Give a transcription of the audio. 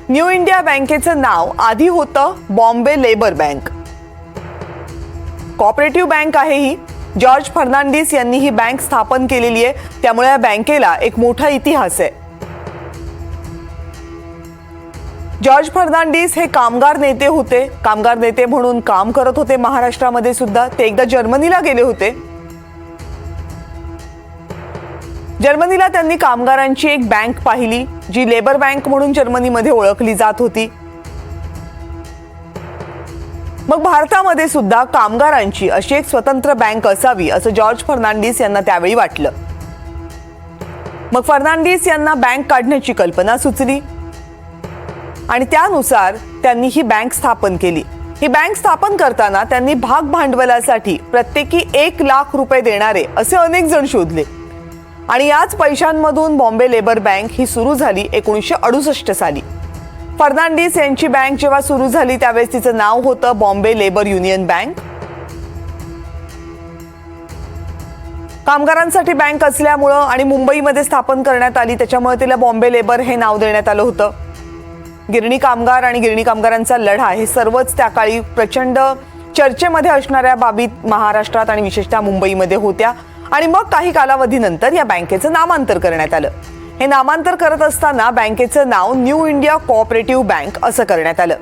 New India बँकेचं नाव आधी होतं Bombay labour bank. Cooperative bank आहे ही. जॉर्ज फर्नांडिस यांनी ही बँक स्थापन केलेली आहे, त्यामुळे या बँकेला एक मोठा इतिहास आहे. जॉर्ज फर्नांडिस हे कामगार नेते होते. कामगार नेते म्हणून काम करत होते महाराष्ट्रामध्ये सुद्धा. ते एकदा जर्मनीला गेले होते. जर्मनीला त्यांनी कामगारांची एक बँक पाहिली, जी लेबर बँक म्हणून जर्मनीमध्ये ओळखली जात होती. मग भारतामध्ये सुद्धा कामगारांची अशी एक स्वतंत्र बँक असावी असं जॉर्ज फर्नांडिस यांना त्यावेळी वाटलं. मग फर्नांडिस यांना बँक काढण्याची कल्पना सुचली आणि त्यानुसार त्यांनी ही बँक स्थापन केली. ही बँक स्थापन करताना त्यांनी भाग भांडवलासाठी प्रत्येकी 1 लाख रुपये देणारे असे अनेक जण शोधले आणि याच पैशांमधून बॉम्बे लेबर बँक ही सुरू झाली 1968 साली. फर्नांडिस यांची बँक जेव्हा सुरू झाली त्यावेळेस तिचं नाव होतं बॉम्बे लेबर युनियन बँक. कामगारांसाठी बँक असल्यामुळं आणि मुंबईमध्ये स्थापन करण्यात आली त्याच्यामुळे तिला बॉम्बे लेबर हे नाव देण्यात आलं होतं. गिरणी कामगार आणि गिरणी कामगारांचा लढा हे सर्वच त्या काळी प्रचंड चर्चेमध्ये असणाऱ्या बाबी महाराष्ट्रात आणि विशेषतः मुंबईमध्ये होत्या. आणि मग काही कालावधीनंतर या बँकेचं नामांतर करण्यात आलं. हे नामांतर करत असताना बँकेचं नाव न्यू इंडिया कोऑपरेटिव्ह बँक असं करण्यात आलं.